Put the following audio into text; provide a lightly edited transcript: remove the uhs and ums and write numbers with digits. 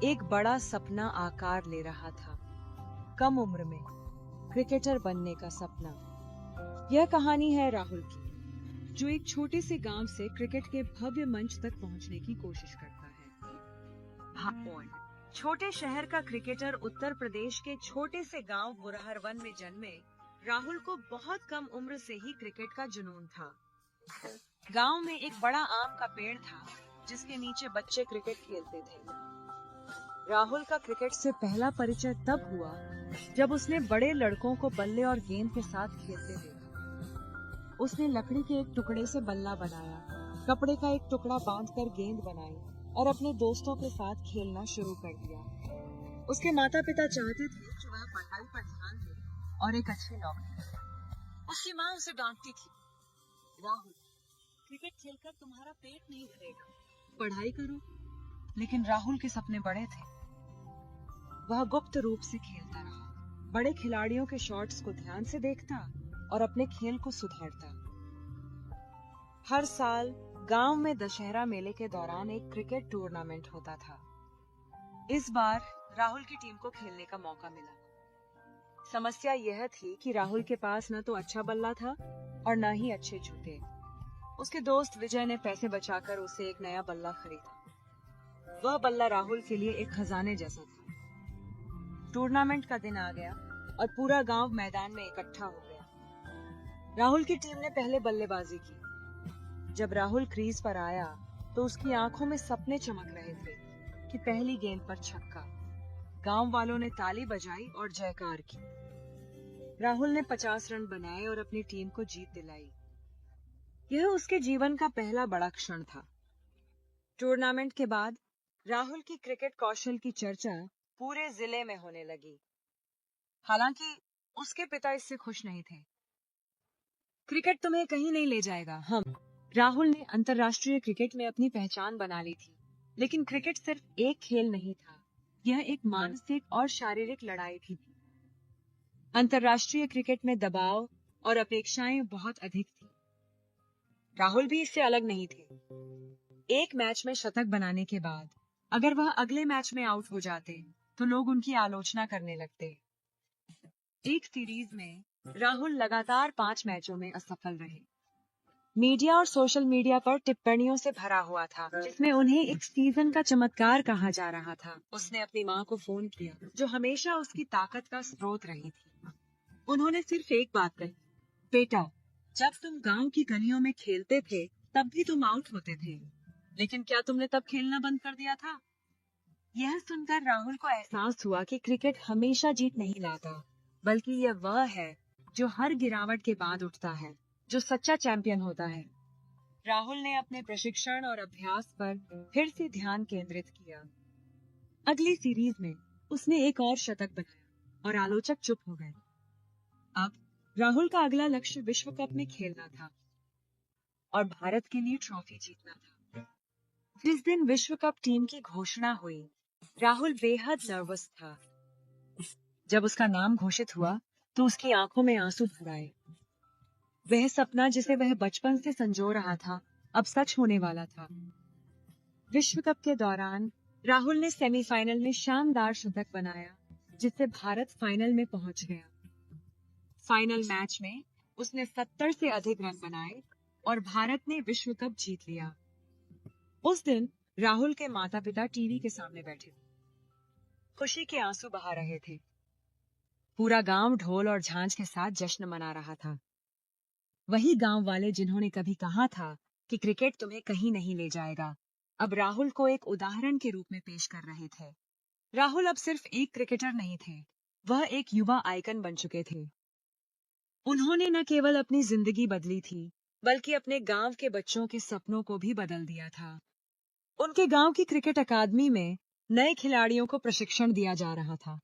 एक बड़ा सपना आकार ले रहा था। कम उम्र में क्रिकेटर बनने का सपना। यह कहानी है राहुल की, जो एक छोटे से गांव से क्रिकेट के भव्य मंच तक पहुंचने की कोशिश करता है। छोटे शहर का क्रिकेटर उत्तर प्रदेश के छोटे से गांव बुरहरवन में जन्मे राहुल को बहुत कम उम्र से ही क्रिकेट का जुनून था। गांव में एक बड़ा आम का पेड़ था, जिसके नीचे बच्चे क्रिकेट खेलते थे। राहुल का क्रिकेट से पहला परिचय तब हुआ जब उसने बड़े लड़कों को बल्ले और गेंद के साथ खेलते देखा। उसने लकड़ी के एक टुकड़े से बल्ला बनाया, कपड़े का एक टुकड़ा बांधकर गेंद बनाई और अपने दोस्तों के साथ खेलना शुरू कर दिया। उसके माता पिता चाहते थे कि वह पढ़ाई पर ध्यान दे और एक अच्छी नौकरी करे। उसकी माँ उसे डांटती थी, राहुल, क्रिकेट खेलकर तुम्हारा पेट नहीं भरेगा, पढ़ाई करो। लेकिन राहुल के सपने बड़े थे। वह गुप्त रूप से खेलता रहा, बड़े खिलाड़ियों के शॉट्स को ध्यान से देखता और अपने खेल को सुधारता। हर साल गांव में दशहरा मेले के दौरान एक क्रिकेट टूर्नामेंट होता था। इस बार राहुल की टीम को खेलने का मौका मिला। समस्या यह थी कि राहुल के पास न तो अच्छा बल्ला था और न ही अच्छे जूते। उसके दोस्त विजय ने पैसे बचाकर उसे एक नया बल्ला खरीदा। वह बल्ला राहुल के लिए एक खजाने जैसा था। टूर्नामेंट का दिन आ गया और पूरा गांव मैदान में इकट्ठा हो गया। राहुल की टीम ने पहले बल्लेबाजी की। जब राहुल क्रीज पर आया तो उसकी आंखों में सपने चमक रहे थे कि पहली गेंद पर छक्का। गांव वालों ने ताली बजाई और जयकार की। राहुल ने 50 रन बनाए और अपनी टीम को जीत दिलाई। यह उसके जीवन का पहला बड़ा क्षण था। टूर्नामेंट के बाद राहुल की क्रिकेट कौशल की चर्चा पूरे जिले में होने लगी। हालांकि उसके पिता इससे खुश नहीं थे। क्रिकेट तुम्हें कहीं नहीं ले जाएगा। राहुल ने अंतर्राष्ट्रीय क्रिकेट में अपनी पहचान बना ली थी, लेकिन क्रिकेट सिर्फ एक खेल नहीं था, यह एक मानसिक और शारीरिक लड़ाई भी थी। अंतर्राष्ट्रीय क्रिकेट में दबाव और अपेक्षाएं बहुत अधिक थी। राहुल भी इससे अलग नहीं थे। एक मैच में शतक बनाने के बाद अगर वह अगले मैच में आउट हो जाते तो लोग उनकी आलोचना करने लगते। एक सीरीज में राहुल लगातार 5 मैचों में असफल रहे। मीडिया और सोशल मीडिया पर टिप्पणियों से भरा हुआ था, जिसमें उन्हें एक सीजन का चमत्कार कहा जा रहा था। उसने अपनी मां को फोन किया, जो हमेशा उसकी ताकत का स्रोत रही थी। उन्होंने सिर्फ एक बात कही, बेटा, जब तुम गांव की गलियों में खेलते थे तब भी तुम आउट होते थे, लेकिन क्या तुमने तब खेलना बंद कर दिया था? यह सुनकर राहुल को एहसास हुआ कि क्रिकेट हमेशा जीत नहीं लाता, बल्कि यह वह है जो हर गिरावट के बाद उठता है, जो सच्चा चैंपियन होता है। राहुल ने अपने प्रशिक्षण और अभ्यास पर फिर से ध्यान केंद्रित किया। अगली सीरीज में उसने एक और शतक बनाया और आलोचक चुप हो गए। अब राहुल का अगला लक्ष्य विश्व कप में खेलना था और भारत के लिए ट्रॉफी जीतना था। जिस दिन विश्व कप टीम की घोषणा हुई, राहुल बेहद नर्वस था। जब उसका नाम घोषित हुआ तो उसकी आंखों में आंसू भर आए। वह सपना जिसे वह बचपन से संजो रहा था, अब सच होने वाला था। विश्व कप के दौरान राहुल ने सेमीफाइनल में शानदार शतक बनाया, जिससे भारत फाइनल में पहुंच गया। फाइनल मैच में उसने 70 से अधिक रन बनाए और भारत ने विश्व कप जीत लिया। उस दिन राहुल के माता पिता टीवी के सामने बैठे थे, खुशी के आंसू बहा रहे थे। पूरा गांव ढोल और झांझ के साथ जश्न मना रहा था। वही गांव वाले जिन्होंने कभी कहा था कि क्रिकेट तुम्हें कहीं नहीं ले जाएगा, अब राहुल को एक उदाहरण के रूप में पेश कर रहे थे। राहुल अब सिर्फ एक क्रिकेटर नहीं थे, वह एक युवा आइकन बन चुके थे। उन्होंने न केवल अपनी जिंदगी बदली थी, बल्कि अपने गांव के बच्चों के सपनों को भी बदल दिया था। उनके गांव की क्रिकेट अकादमी में नए खिलाड़ियों को प्रशिक्षण दिया जा रहा था।